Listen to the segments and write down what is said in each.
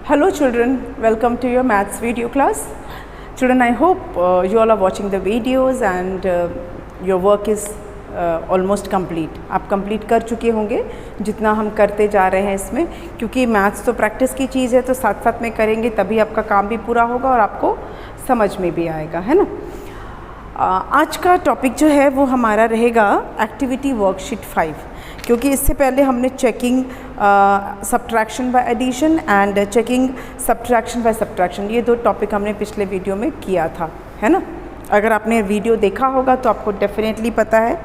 Hello children, welcome to your maths video class. Children, I hope you all are watching the videos and your work is almost complete. आप complete कर चुके होंगे जितना हम करते जा रहे हैं इसमें, क्योंकि मैथ्स तो प्रैक्टिस की चीज़ है, तो साथ साथ में करेंगे तभी आपका काम भी पूरा होगा और आपको समझ में भी आएगा, है ना। आज का टॉपिक जो है वो हमारा रहेगा एक्टिविटी वर्कशीट 5, क्योंकि इससे पहले हमने checking subtraction by addition and checking subtraction by subtraction, ये दो टॉपिक हमने पिछले वीडियो में किया था, है ना। अगर आपने वीडियो देखा होगा तो आपको डेफिनेटली पता है।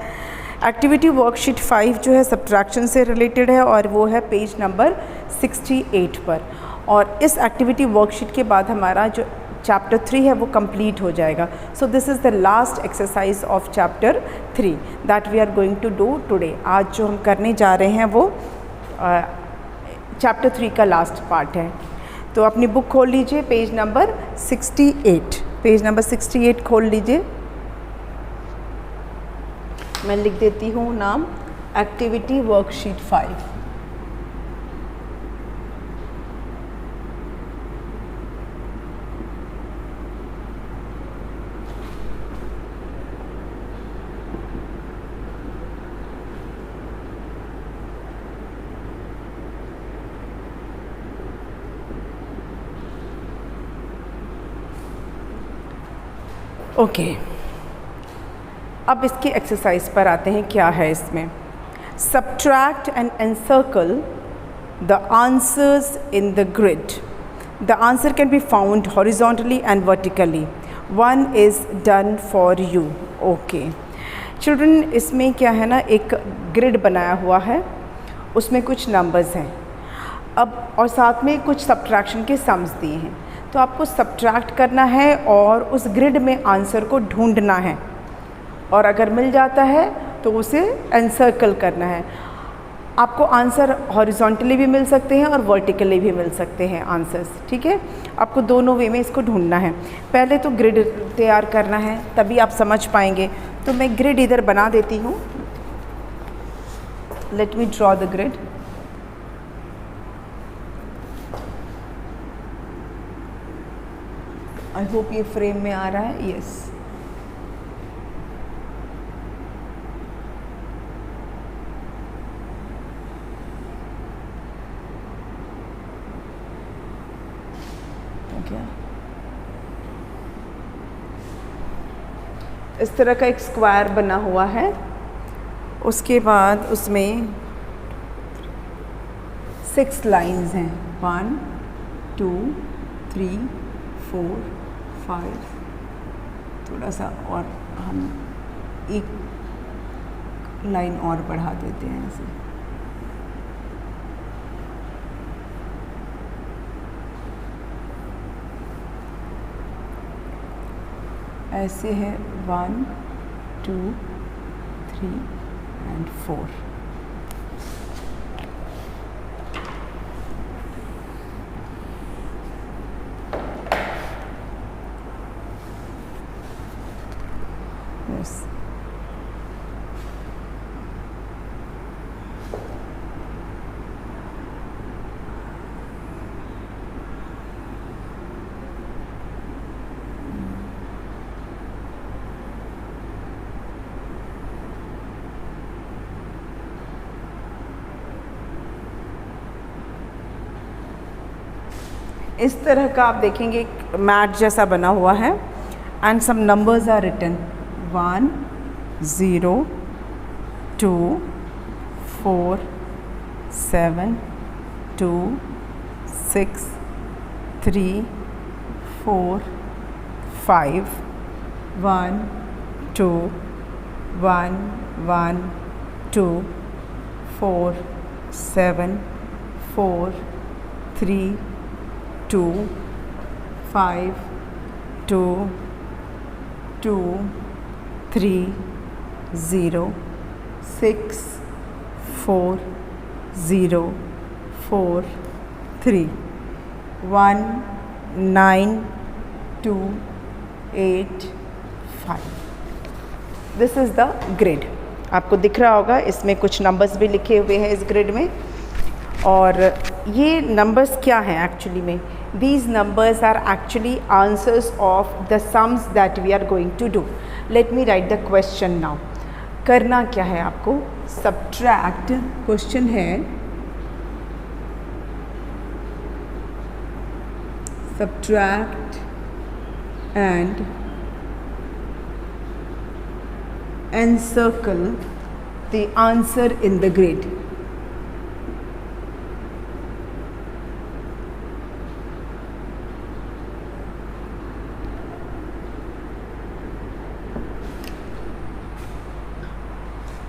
एक्टिविटी वर्कशीट 5 जो है सब्ट्रैक्शन से रिलेटेड है और वो है पेज नंबर 68 पर। और इस एक्टिविटी वर्कशीट के बाद हमारा जो चैप्टर 3 है वो कंप्लीट हो जाएगा। So this is the last exercise of chapter 3 that we are going to do today. आज जो हम करने जा रहे हैं वो चैप्टर 3 का लास्ट पार्ट है। तो अपनी बुक खोल लीजिए, पेज नंबर 68, पेज नंबर 68 खोल लीजिए। मैं लिख देती हूँ नाम एक्टिविटी वर्कशीट 5। ओके, अब इसकी एक्सरसाइज पर आते हैं। क्या है इसमें? Subtract and encircle the answers in the grid. The answer can be found horizontally and vertically. One is done for you. Okay children, इसमें क्या है ना, एक ग्रिड बनाया हुआ है, उसमें कुछ नंबर्स हैं अब, और साथ में कुछ सब्ट्रैक्शन के सम्स दिए हैं। तो आपको सब्ट्रैक्ट करना है और उस ग्रिड में आंसर को ढूंढना है, और अगर मिल जाता है तो उसे एनसर्कल करना है। आपको आंसर हॉरिजॉन्टली भी मिल सकते हैं और वर्टिकली भी मिल सकते हैं आंसर्स, ठीक है। आपको दोनों वे में इसको ढूंढना है। पहले तो ग्रिड तैयार करना है, तभी आप समझ पाएंगे। तो मैं ग्रिड इधर बना देती हूँ। Let me draw the grid. I hope ये फ्रेम में आ रहा है। यस, क्या इस तरह का एक स्क्वायर बना हुआ है। उसके बाद उसमें 6 लाइंस हैं, 1 2 3 4 5। थोड़ा सा और हम एक लाइन और बढ़ा देते हैं ऐसे। ऐसे है 1 2 3 एंड 4। Yes. इस तरह का आप देखेंगे मैट जैसा बना हुआ है and some numbers are written 1 0 2 4 7 2 6 3 4 5 1 2 1 1 2 4 7 4 3 2 5 2 2 3 0 6 4 0 4 3 1 9 2 8 5। This is the grid. आपको दिख रहा होगा, इसमें कुछ नंबर्स भी लिखे हुए हैं इस ग्रिड में, और ये नंबर्स क्या हैं एक्चुअली में? These numbers are actually answers of the sums that we are going to do. Let me write the question now. करना क्या है आपको? Subtract, क्वेश्चन है subtract and encircle the answer in the grid.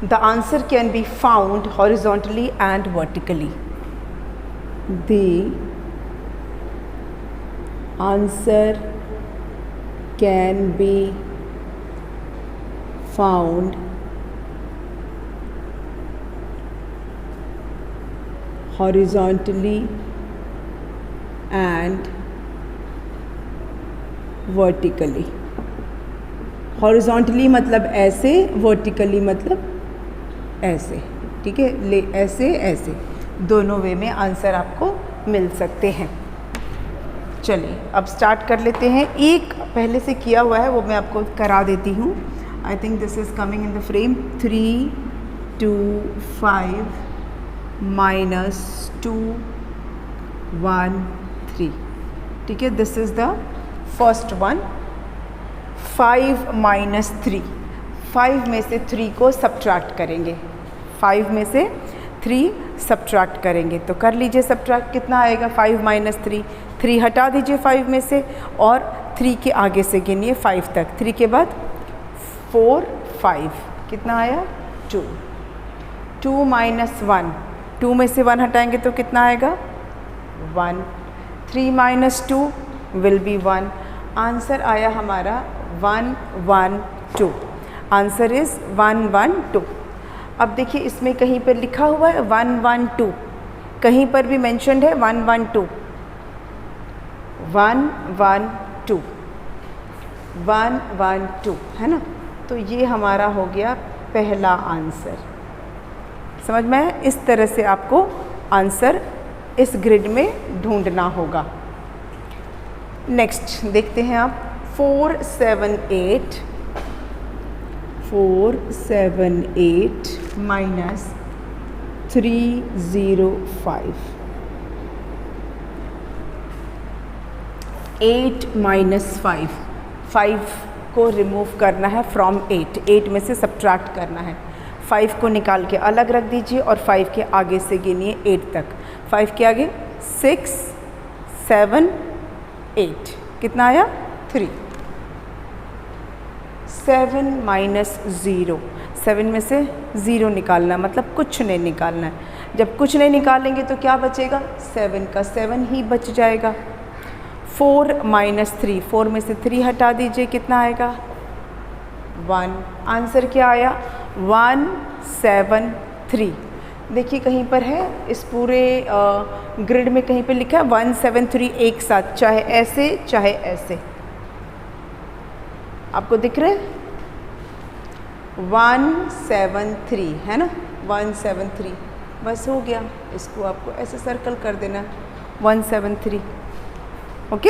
The answer can be found horizontally and vertically. The answer can be found horizontally and vertically. Horizontally मतलब ऐसे, vertically मतलब ऐसे, ठीक है, ले ऐसे ऐसे दोनों वे में आंसर आपको मिल सकते हैं। चलिए अब स्टार्ट कर लेते हैं। एक पहले से किया हुआ है वो मैं आपको करा देती हूँ। I think this is coming in the frame. 3 2 5 -2 1 3, ठीक है, this is the first one. 5 - 3, 5 में से 3 को सब्ट्रैक्ट करेंगे, 5 में से 3 सब्ट्रैक्ट करेंगे, तो कर लीजिए सब्ट्रैक्ट, कितना आएगा? 5 - 3, 3 हटा दीजिए 5 में से और 3 के आगे से गिनिए 5 तक, 3 के बाद 4 5, कितना आया? 2। 2 - 1, 2 में से 1 हटाएंगे तो कितना आएगा? 1। 3 - 2 विल बी 1। आंसर आया हमारा 1 1 2। Answer is 1 1 2। अब देखिए इसमें कहीं पर लिखा हुआ है 1 1 2, कहीं पर भी मेंशन्ड है 1 1 2, 1 1 2, 1 1 2, है ना? तो ये हमारा हो गया पहला आंसर। समझ में है? इस तरह से आपको आंसर इस ग्रिड में ढूंढना होगा। नेक्स्ट देखते हैं आप। 4 7 8 -3 0 5। 8 - 5, 5 को रिमूव करना है फ्रॉम 8, 8 में से सब्ट्रैक्ट करना है। 5 को निकाल के अलग रख दीजिए और 5 के आगे से गिनिए 8 तक। 5 के आगे 6 7 8, कितना आया? 3। 7 - 0, 7 में से 0 निकालना, मतलब कुछ नहीं निकालना है। जब कुछ नहीं निकालेंगे तो क्या बचेगा? 7 का 7 ही बच जाएगा। 4 - 3, 4 में से 3 हटा दीजिए, कितना आएगा? 1। आंसर क्या आया? 1 7 3। देखिए कहीं पर है इस पूरे ग्रिड में कहीं पर लिखा है 1 7 3 एक साथ, चाहे ऐसे चाहे ऐसे, आपको दिख रहे हैं? 1 7 3 है ना, 1 7 3, बस हो गया। इसको आपको ऐसे सर्कल कर देना, 1 7 3। ओके,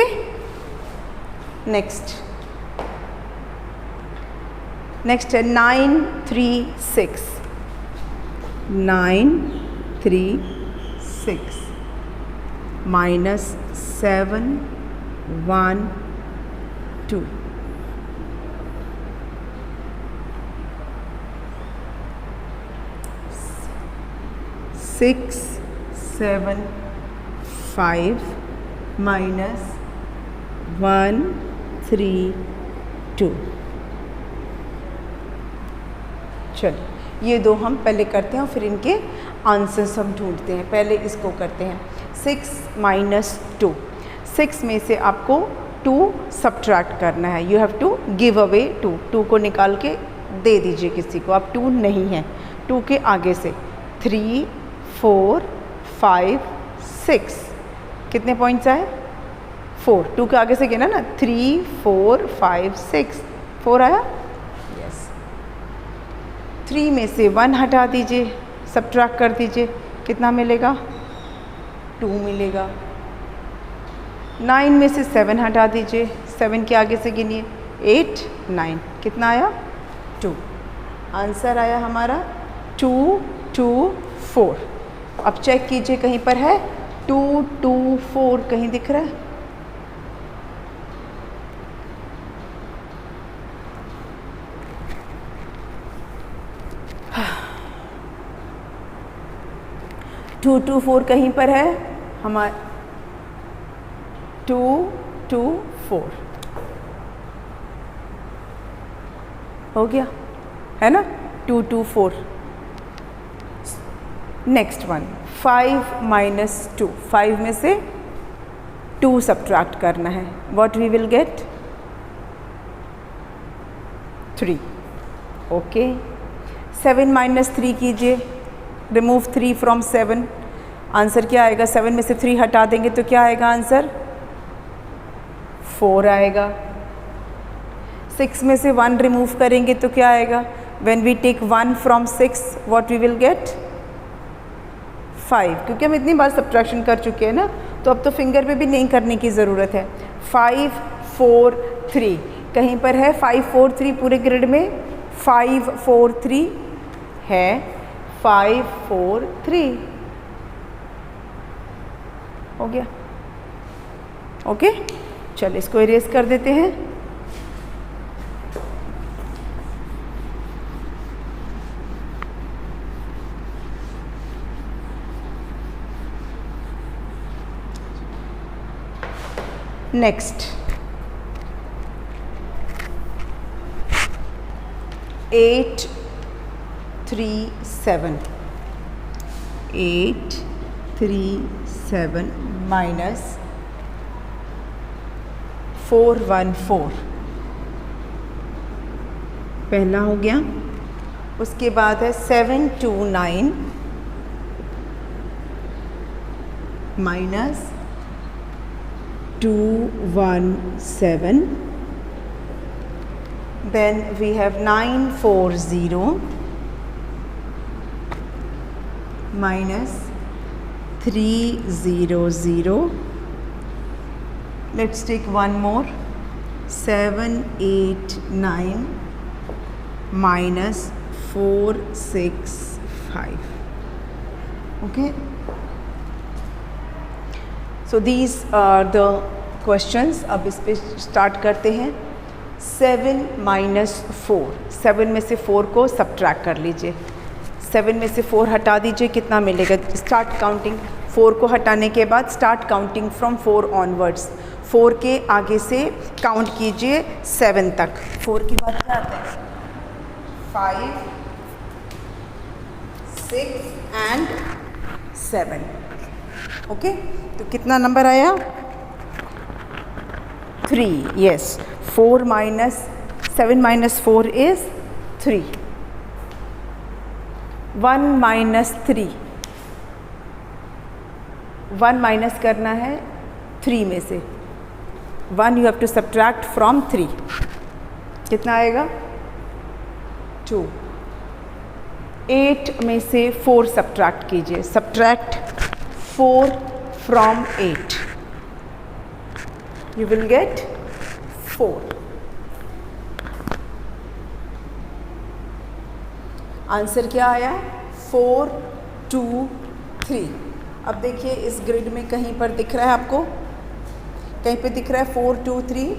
नेक्स्ट है 9 3 6, 9 3 6 -7 1 2। 6 7 5 -1 3 2। चलिए ये दो हम पहले करते हैं और फिर इनके आंसर्स हम ढूंढते हैं। पहले इसको करते हैं। 6 - 2, 6 में से आपको 2 सब्ट्रैक्ट करना है। You have to give away 2, 2 को निकाल के दे दीजिए किसी को। अब 2 नहीं है, 2 के आगे से 3 4 5 6, कितने पॉइंट्स आए? 4। 2 के आगे से गिना ना, 3 4 5 6, 4 आया। यस। 3 में से 1 हटा दीजिए, सब्ट्रैक्ट कर दीजिए, कितना मिलेगा? 2 मिलेगा। 9 में से 7 हटा दीजिए, 7 के आगे से गिनिए, 8 9, कितना आया 2। आंसर आया हमारा 2 2 4। अब चेक कीजिए कहीं पर है 2 2 4 कहीं दिख रहा है? टू 2 4 कहीं पर है हमारा? 2 2 4 हो गया है ना, 2 2 4। नेक्स्ट वन 5 माइनस 2, 5 में से 2 सब्ट्रैक्ट करना है, what we will get 3। Okay, 7 minus 3 कीजिए, रिमूव 3 फ्रॉम 7, आंसर क्या आएगा? 7 में से 3 हटा देंगे तो क्या आएगा आंसर? 4 आएगा। 6 में से 1 रिमूव करेंगे तो क्या आएगा? When we take 1 from 6 what we will get 5, क्योंकि हम इतनी बार सब्ट्रैक्शन कर चुके हैं ना, तो अब तो फिंगर पे भी नहीं करने की ज़रूरत है। 5 4 3 कहीं पर है? 5 4 3 पूरे ग्रिड में 5 4 3 है, 5 4 3 हो गया। ओके, चल इसको इरेज कर देते हैं। नेक्स्ट 8 3 7, 8 3 7 माइनस 4 1 4, पहला हो गया। उसके बाद है 7 2 9 minus 2 1 7, then we have 9 4 0 minus 3 0 0. Let's take one more, 7 8 9 minus 4 6 5. Okay, so these are the questions. अब इस पे स्टार्ट करते हैं। 7 माइनस 4, 7 में से 4 को सब्ट्रैक्ट कर लीजिए, 7 में से 4 हटा दीजिए, कितना मिलेगा? स्टार्ट काउंटिंग, 4 को हटाने के बाद स्टार्ट काउंटिंग फ्रॉम 4 ऑनवर्ड्स, 4 के आगे से काउंट कीजिए 7 तक। 4 के बाद क्या आता है? 5 6 एंड 7। ओके, तो कितना नंबर आया? 3। Yes, 4 minus 7 minus 4 is 3। 1 minus 3, 1 minus करना है 3 में से, 1 you have to subtract from 3, कितना आएगा? 2। 8 में से 4 सब्ट्रैक्ट कीजिए, subtract 4 from 8, you will get 4. Answer क्या आया? 4 2 3। अब देखिए इस ग्रिड में कहीं पर दिख रहा है आपको, कहीं पे दिख रहा है 4 2 3।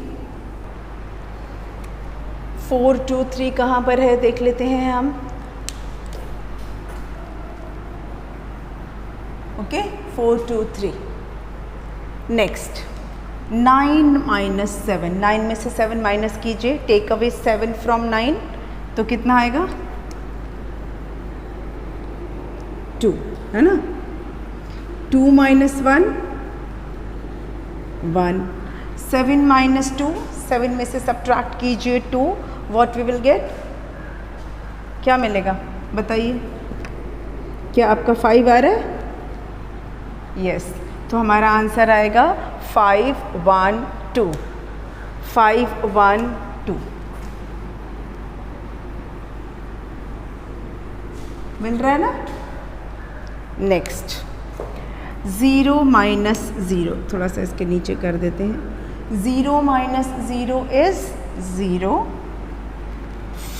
4 2 3 कहाँ पर है देख लेते हैं हम। ओके, 4 2 3। नेक्स्ट 9 माइनस 7, 9 में से 7 माइनस कीजिए, टेक अवे 7 फ्रॉम 9, तो कितना आएगा? 2, है ना। 2 माइनस 1 1, 7 माइनस 2, 7 में से सब्ट्रैक्ट कीजिए 2, व्हाट वी विल गेट? क्या मिलेगा बताइए? क्या आपका 5 आ रहा है? यस, तो हमारा आंसर आएगा 5 1 2, 5 1 2। मिल रहा है ना। नेक्स्ट ज़ीरो माइनस ज़ीरो, थोड़ा सा इसके नीचे कर देते हैं, zero minus zero is zero,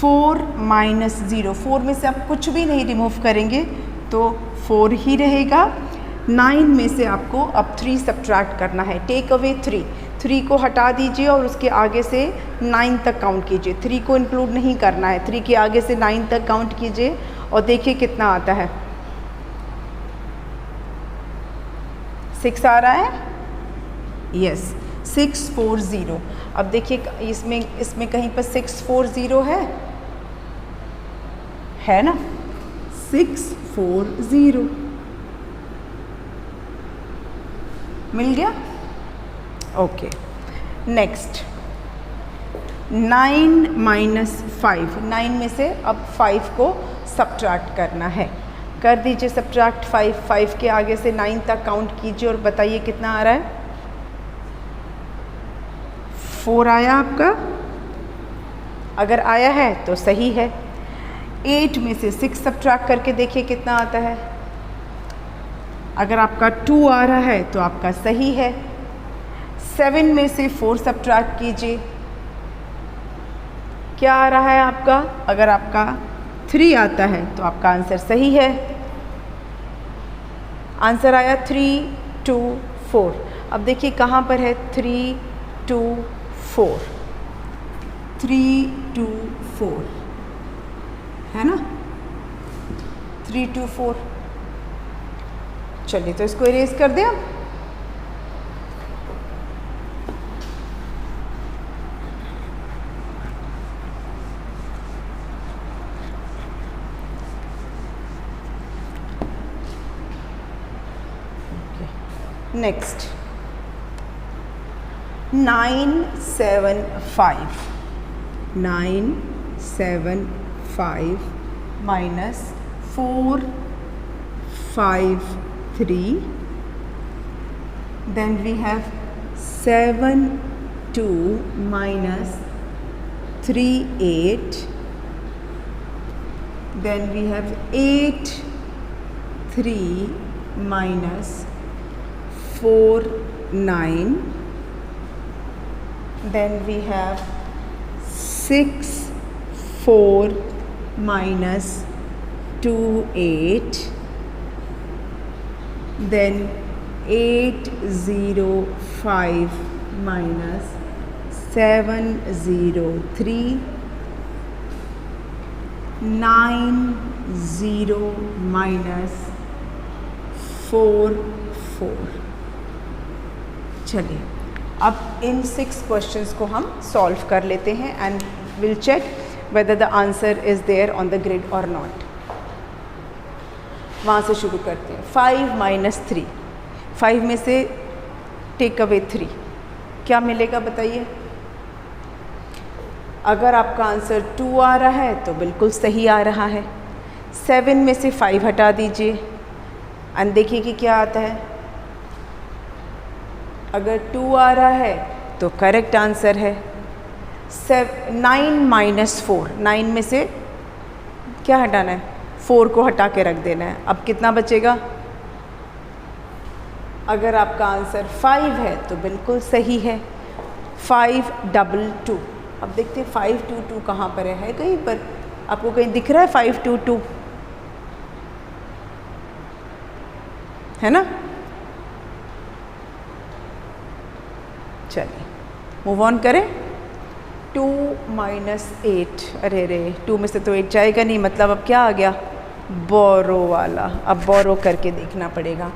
4 minus zero, 4 में से आप कुछ भी नहीं रिमूव करेंगे तो 4 ही रहेगा। 9 में से आपको अब 3 सब्ट्रैक्ट करना है, टेक अवे 3 को हटा दीजिए और उसके आगे से 9 तक काउंट कीजिए, 3 को इंक्लूड नहीं करना है, 3 के आगे से 9 तक काउंट कीजिए और देखिए कितना आता है। 6 आ रहा है, यस, 640। अब देखिए इसमें कहीं पर 640 है ना, 640 मिल गया। ओके, नेक्स्ट 9 माइनस 5, 9 में से अब 5 को सब्ट्रैक्ट करना है, कर दीजिए सब्ट्रैक्ट 5 के आगे से 9 तक काउंट कीजिए और बताइए कितना आ रहा है। 4 आया आपका, अगर आया है तो सही है। 8 में से 6 सब्ट्रैक्ट करके देखिए कितना आता है, अगर आपका 2 आ रहा है तो आपका सही है। 7 में से 4 सब्ट्रैक्ट कीजिए, क्या आ रहा है आपका, अगर आपका 3 आता है तो आपका आंसर सही है, आंसर आया 3, 2, 4। अब देखिए कहाँ पर है 3, 2, 4, 3, 2, 4 है ना, 3, 2, 4। चलिए तो इसको इरेज कर दें अब। Next 975 minus 453, then we have 72 minus 38, then we have 83 minus 49, then we have 64 minus 28, then 805 minus 703, 90 minus 44। चलिए अब इन 6 क्वेश्चंस को हम सॉल्व कर लेते हैं and will check whether the answer is there on the grid और नॉट। वहाँ से शुरू करते हैं। 5 माइनस 3, 5 में से टेक अवे 3, क्या मिलेगा बताइए। अगर आपका आंसर 2 आ रहा है तो बिल्कुल सही आ रहा है। 7 में से 5 हटा दीजिए एंड देखिए कि क्या आता है। अगर 2 आ रहा है तो करेक्ट आंसर है। 9 माइनस 4, 9 में से क्या हटाना है, 4 को हटा के रख देना है। अब कितना बचेगा। अगर आपका आंसर 5 है तो बिल्कुल सही है। 522, अब देखते हैं 522 कहाँ पर है कहीं पर आपको कहीं दिख रहा है 522 है ना। चलिए मूव ऑन करें। 2 माइनस 8, अरे 2 में से तो 8 जाएगा नहीं, मतलब अब क्या आ गया, बोरो वाला। अब बोरो करके देखना पड़ेगा।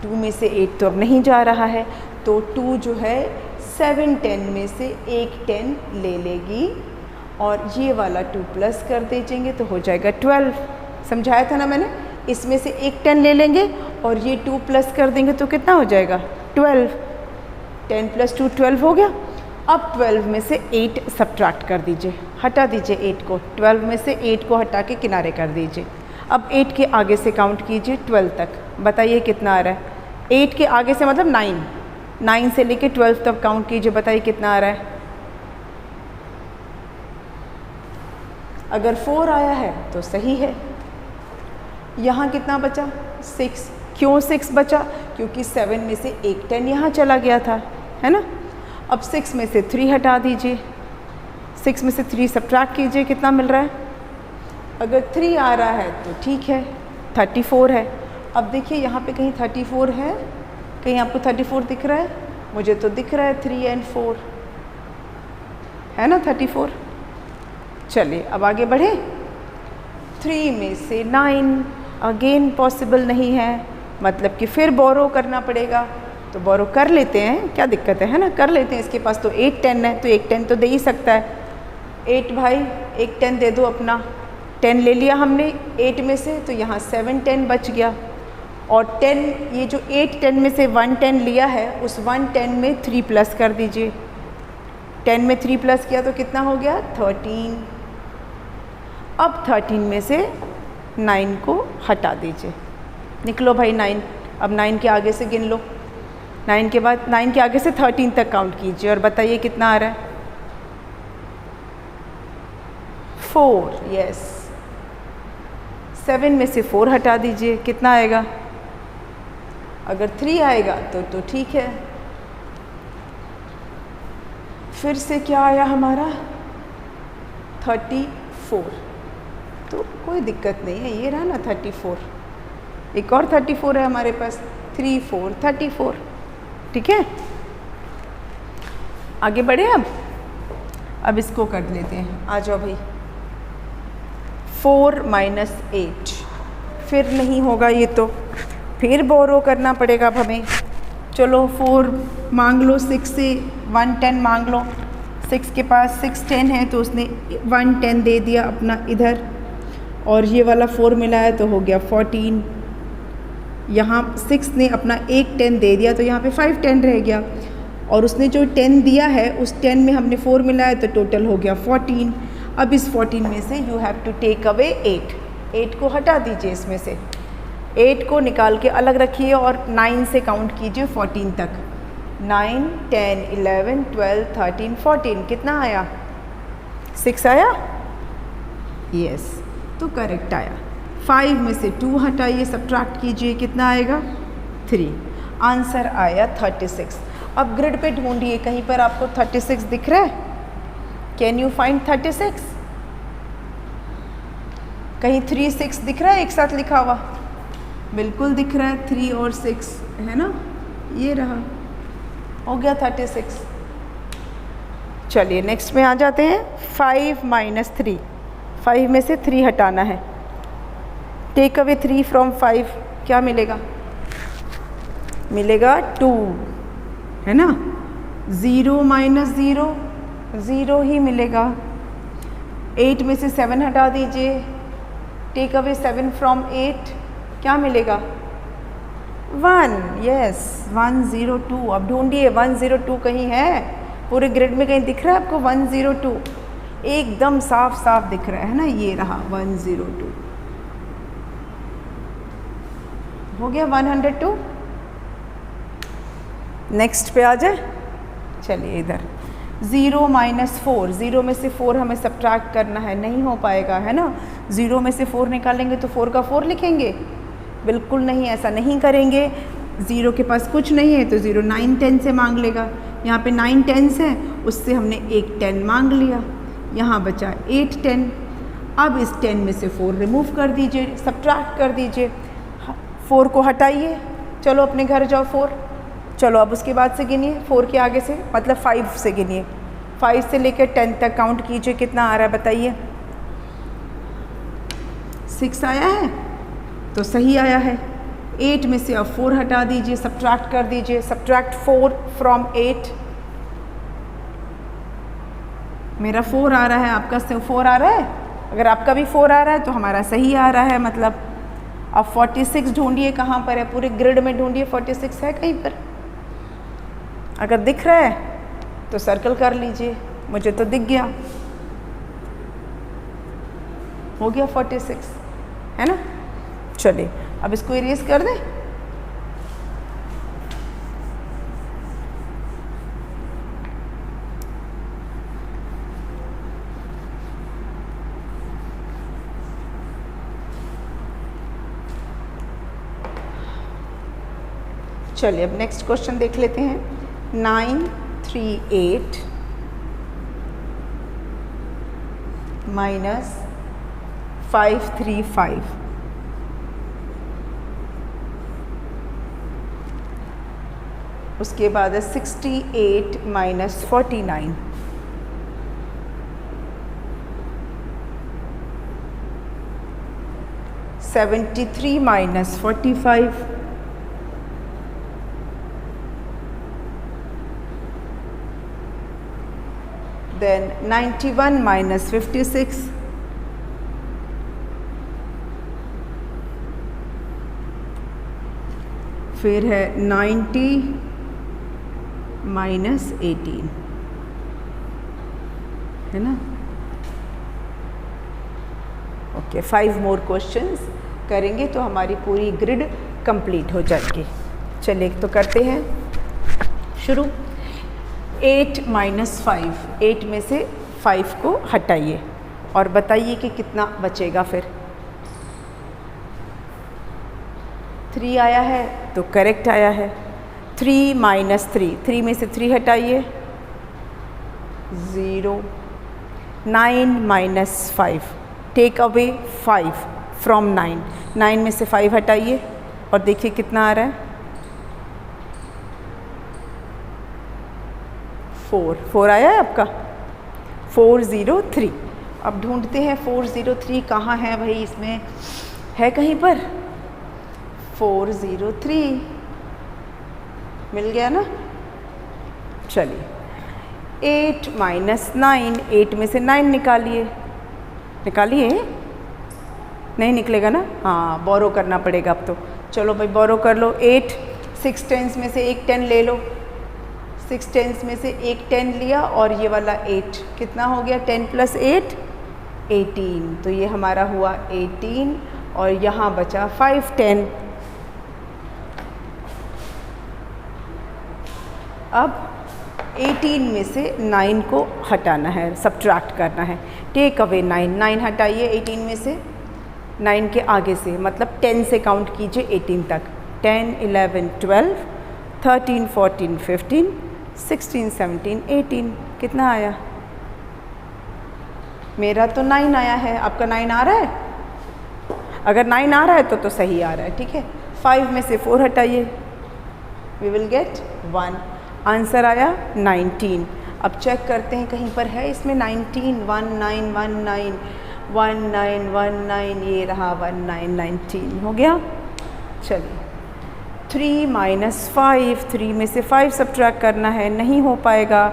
2 में से 8 तो अब नहीं जा रहा है, तो 2 जो है 7 10 में से एक 10 ले लेगी और ये वाला 2 प्लस कर दीजिएंगे तो हो जाएगा 12। समझाया था ना मैंने, इसमें से एक 10 ले लेंगे और ये 2 प्लस कर देंगे तो कितना हो जाएगा 12। 10 + 2 12 हो गया। अब 12 में से 8 सब्ट्रैक्ट कर दीजिए, हटा दीजिए 8 को। 12 में से 8 को हटा के किनारे कर दीजिए। अब 8 के आगे से काउंट कीजिए 12 तक, बताइए कितना आ रहा है। 8 के आगे से मतलब 9 से लेके 12 तक काउंट कीजिए, बताइए कितना आ रहा है। अगर 4 आया है तो सही है। यहाँ कितना बचा 6। क्यों 6 बचा, क्योंकि 7 में से एक 10 यहाँ चला गया था, है ना। अब 6 में से 3 हटा दीजिए, 6 में से 3 सब्ट्रैक्ट कीजिए, कितना मिल रहा है? अगर 3 आ रहा है तो ठीक है, 34 है। अब देखिए यहाँ पे कहीं 34 है, कहीं आपको 34 दिख रहा है? मुझे तो दिख रहा है 3 और 4, है ना 34। चलिए अब आगे बढ़े। 3 में से 9 अगेन पॉसिबल नहीं है, मतलब कि फिर बोरो करना पड़ेगा। तो बोरो कर लेते हैं, क्या दिक्कत है ना, कर लेते हैं। इसके पास तो 8 10 है, तो एक 10 तो दे ही सकता है। 8 भाई एक 10 दे दो अपना। 10 ले लिया हमने 8 में से, तो यहाँ 7 10 बच गया। और 10, ये जो 8 10 में से 1 10 लिया है, उस 1 10 में 3 प्लस कर दीजिए। 10 में 3 प्लस किया तो कितना हो गया? 13। अब 13 में से 9 को हटा दीजिए, निकलो भाई 9। अब 9 के आगे से गिन लो, 9 के बाद 9 के आगे से 13 तक काउंट कीजिए और बताइए कितना आ रहा है? 4, यस। 7 में से 4 हटा दीजिए, कितना आएगा? अगर 3 आएगा तो ठीक है। फिर से क्या आया हमारा? 34, तो कोई दिक्कत नहीं है, ये रहा ना 34। एक और 34 है हमारे पास, 3 4 34, ठीक है। आगे बढ़े अब इसको कर लेते हैं, आ जाओ भाई। 4 माइनस 8, फिर नहीं होगा ये तो, फिर बोरो करना पड़ेगा अब हमें। चलो 4 मांग लो, 6 से 1 10 मांग लो। 6 के पास 6 10 है, तो उसने 1 10 दे दिया अपना इधर, और ये वाला 4 मिला है तो हो गया 14। यहाँ 6 ने अपना एक 10 दे दिया, तो यहाँ पे 5 10 रह गया, और उसने जो 10 दिया है उस 10 में हमने 4 मिला है, तो टोटल हो गया 14। अब इस 14 में से you have to take away 8, 8 को हटा दीजिए इसमें से, 8 को निकाल के अलग रखिए और 9 से काउंट कीजिए 14 तक। 9 10 11 12 13 14, कितना आया? 6 आया, यस, तो करेक्ट आया। 5 में से 2 हटाइए, सब्ट्रैक्ट कीजिए, कितना आएगा? 3। आंसर आया 36। अब ग्रिड पे ढूंढिए, कहीं पर आपको 36 दिख रहा है? Can you find 36? कहीं 3 6 दिख रहा है एक साथ लिखा हुआ? बिल्कुल दिख रहा है, 3 और 6 है ना, ये रहा, हो गया 36। चलिए नेक्स्ट में आ जाते हैं। 5 माइनस 3, 5 में से 3 हटाना है। टेक अवे 3 फ्रॉम 5, क्या मिलेगा? मिलेगा 2, है ना। 0 माइनस 0, 0 ही मिलेगा। 8 में से 7 हटा दीजिए, टेक अवे 7 फ्रॉम 8, क्या मिलेगा? 1, यस, 102। अब ढूंढिए 102 कहीं है? पूरे ग्रिड में कहीं दिख रहा है आपको 102? एकदम साफ साफ दिख रहा है ना, ये रहा 102, हो गया 102। नेक्स्ट पे आ जाए, चलिए इधर। 0 माइनस 4, 0 में से 4 हमें सब्ट्रैक्ट करना है, नहीं हो पाएगा, है ना। 0 में से 4 निकालेंगे तो 4 का 4 लिखेंगे? बिल्कुल नहीं, ऐसा नहीं करेंगे। 0 के पास कुछ नहीं है, तो 0 9 10 से मांग लेगा। यहाँ पे 9 10 है, उससे हमने एक 10 मांग लिया, यहाँ बचा 8 10। अब इस 10 में से 4 रिमूव कर दीजिए, सब्ट्रैक्ट कर दीजिए, 4 को हटाइए। चलो अपने घर जाओ 4। चलो अब उसके बाद से गिनिए, 4 के आगे से, मतलब 5 से गिनिए, 5 से लेकर 10 तक काउंट कीजिए, कितना आ रहा है बताइए? 6 आया है, तो सही आया है। 8 में से अब 4 हटा दीजिए, सब्ट्रैक्ट कर दीजिए, सब्ट्रैक्ट 4 फ्रॉम 8। मेरा 4 आ रहा है, आपका 4 आ रहा है? अगर आपका भी 4 आ रहा है तो हमारा सही आ रहा है, मतलब। अब 46 ढूंढिए, कहाँ पर है? पूरे ग्रिड में ढूंढिए, 46 है कहीं पर? अगर दिख रहा है तो सर्कल कर लीजिए, मुझे तो दिख गया, हो गया 46, है ना। चलिए अब इसको इरेज कर दें। चलिए अब नेक्स्ट क्वेश्चन देख लेते हैं। 938 माइनस 535, उसके बाद है 68 माइनस 49, 73 माइनस 45, then 91 minus 56, फिर है 90 माइनस 18, है ना। ओके, 5 मोर क्वेश्चंस करेंगे तो हमारी पूरी ग्रिड कंप्लीट हो जाएगी। चलिए तो करते हैं शुरू। 8 माइनस 5, 8 में से 5 को हटाइए और बताइए कि कितना बचेगा। फिर 3 आया है तो करेक्ट आया है। 3 माइनस 3, 3 में से 3 हटाइए 0। 9 माइनस 5, टेक अवे 5 फ्रॉम 9, 9 में से 5 हटाइए और देखिए कितना आ रहा है 4 आया है आपका। 403, अब ढूंढते हैं 403 कहाँ है भाई, इसमें है कहीं पर 403 मिल गया ना। चलिए 8 माइनस 9, 8 में से 9 निकालिए, नहीं निकलेगा ना, हाँ बोरो करना पड़ेगा अब तो। चलो भाई बोरो कर लो। 8, 6 टेंस में से एक 10 ले लो, 6 टेंस में से एक 10 लिया और ये वाला 8, कितना हो गया 10 प्लस 8 18, तो ये हमारा हुआ 18 और यहाँ बचा 5 10। अब 18 में से 9 को हटाना है, सब्ट्रैक्ट करना है। टेक अवे 9, 9 हटाइए 18 में से, 9 के आगे से मतलब 10 से काउंट कीजिए 18 तक। 10 11 12 13 14 15 16 17 18, कितना आया? मेरा तो 9 आया है, आपका 9 आ रहा है? अगर 9 आ रहा है तो सही आ रहा है, ठीक है। 5 में से 4 हटाइए, वी विल गेट 1, आंसर आया 19। अब चेक करते हैं कहीं पर है इसमें 19, 1919 1919, ये रहा 1919 हो गया। चलिए 3 माइनस 5, 3 में से 5 सब्ट्रैक्ट करना है, नहीं हो पाएगा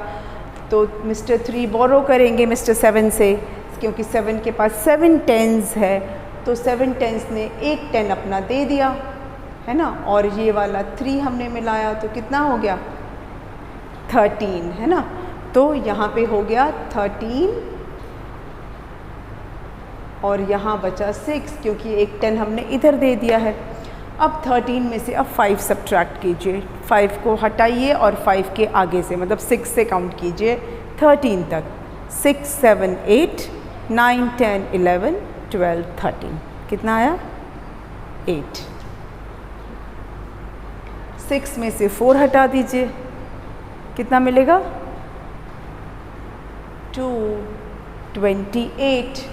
तो मिस्टर 3 बोरो करेंगे मिस्टर 7 से, क्योंकि 7 के पास 7 टेंस है तो 7 टेंस ने एक 10 अपना दे दिया, है ना। और ये वाला 3 हमने मिलाया तो कितना हो गया 13, है ना। तो यहाँ पे हो गया 13 और यहाँ बचा 6, क्योंकि एक 10 हमने इधर दे दिया है। अब 13 में से अब 5 सब्ट्रैक्ट कीजिए, 5 को हटाइए और 5 के आगे से मतलब 6 से काउंट कीजिए 13 तक। 6 7 8 9 10 11 12 13, कितना आया 8। 6 में से 4 हटा दीजिए, कितना मिलेगा 2 28।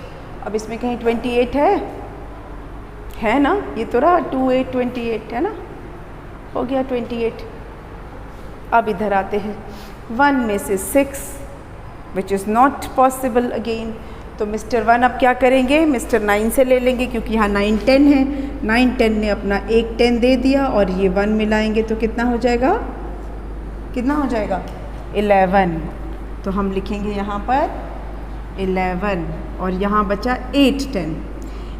अब इसमें कहीं 28 है ना, ये तो रहा 2 8 28, है ना, हो गया 28। अब इधर आते हैं 1 में से 6 which is not possible again, तो मिस्टर 1 अब क्या करेंगे, मिस्टर 9 से ले लेंगे क्योंकि यहाँ 9 10 है। 9 10 ने अपना एक 10 दे दिया और ये 1 मिलाएंगे तो कितना हो जाएगा, कितना हो जाएगा 11। तो हम लिखेंगे यहाँ पर 11 और यहाँ बचा 8 10।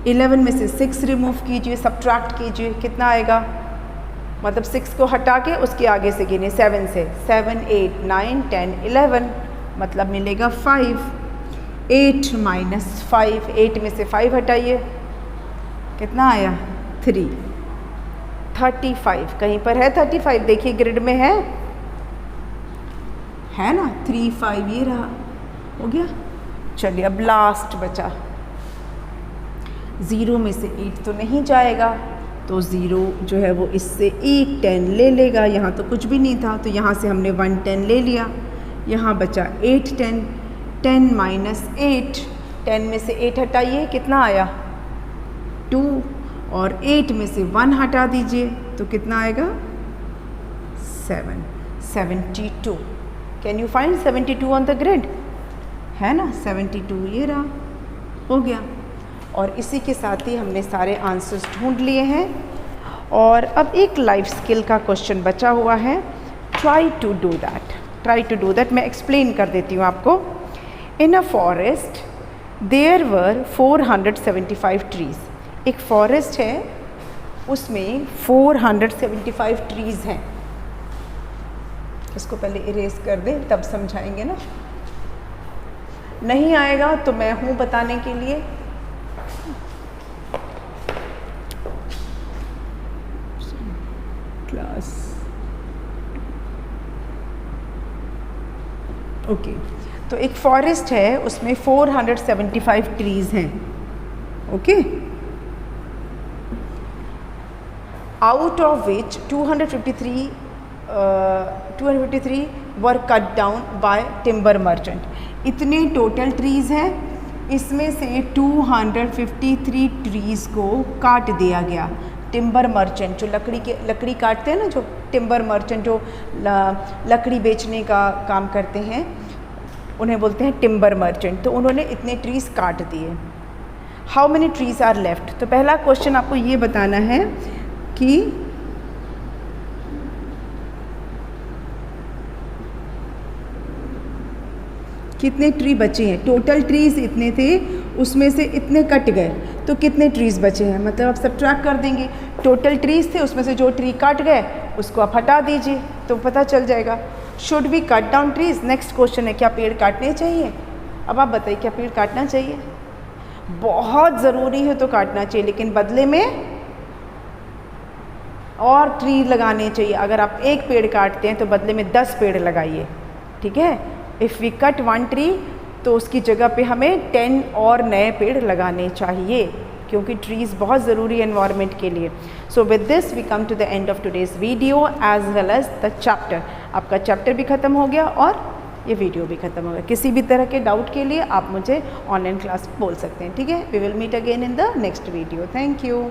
11 में से 6 रिमूव कीजिए, सब्ट्रैक्ट कीजिए, कितना आएगा, मतलब 6 को हटा के उसके आगे से गिने 7 से, 7 8 9 10 11, मतलब मिलेगा 5। 8 माइनस 5, 8 में से 5 हटाइए, कितना आया 3। 35 कहीं पर है 35, देखिए ग्रिड में है ना 3 5, ये रहा, हो गया। चलिए अब लास्ट बचा, 0 में से 8 तो नहीं जाएगा तो 0 जो है वो इससे एक 10 ले लेगा, यहाँ तो कुछ भी नहीं था तो यहाँ से हमने 1 10 ले लिया, यहाँ बचा 8 10, 10 माइनस 8, 10 में से 8 हटाइए कितना आया 2, और 8 में से 1 हटा दीजिए तो कितना आएगा 7, 72। Can you find 72 on the grid, है ना 72, ये रहा, हो गया। और इसी के साथ ही हमने सारे आंसर्स ढूंढ लिए हैं। और अब एक लाइफ स्किल का क्वेश्चन बचा हुआ है, ट्राई टू डू दैट। मैं एक्सप्लेन कर देती हूँ आपको। In a forest there were 475 trees, एक फॉरेस्ट है उसमें 475 ट्रीज़ हैं। इसको पहले इरेज कर दें तब समझाएंगे ना, नहीं आएगा तो मैं हूँ बताने के लिए। क्लास ओके, तो एक फॉरेस्ट है उसमें 475 ट्रीज़ हैं, okay. Out of which 253 were cut down by timber merchant. इतने टोटल ट्रीज़ हैं, इसमें से 253 ट्रीज़ को काट दिया गया। टिम्बर मर्चेंट जो लकड़ी काटते हैं ना, जो टिम्बर मर्चेंट जो लकड़ी बेचने का काम करते हैं, उन्हें बोलते हैं टिम्बर मर्चेंट। तो उन्होंने इतने ट्रीज़ काट दिए। How many trees are left. तो पहला क्वेश्चन आपको ये बताना है कि कितने ट्री बचे हैं। टोटल ट्रीज़ इतने थे, उसमें से इतने कट गए तो कितने ट्रीज़ बचे हैं, मतलब आप सब्ट्रैक्ट कर देंगे। टोटल ट्रीज़ थे, उसमें से जो ट्री कट गए उसको आप हटा दीजिए तो पता चल जाएगा। Should we cut down trees, next question है, क्या पेड़ काटने चाहिए। अब आप बताइए क्या पेड़ काटना चाहिए, बहुत ज़रूरी है तो काटना चाहिए, लेकिन बदले में और ट्री लगाने चाहिए। अगर आप एक पेड़ काटते हैं तो बदले में 10 पेड़ लगाइए, ठीक है। इफ़ वी कट 1 ट्री तो उसकी जगह पे हमें 10 और नए पेड़ लगाने चाहिए, क्योंकि ट्रीज़ बहुत ज़रूरी है एनवायरनमेंट के लिए। So with this we come to the end of today's video as well as the chapter. आपका चैप्टर भी ख़त्म हो गया और ये वीडियो भी ख़त्म हो गया। किसी भी तरह के डाउट के लिए आप मुझे ऑनलाइन क्लास बोल सकते हैं, ठीक है। We will meet again in the next video. Thank you.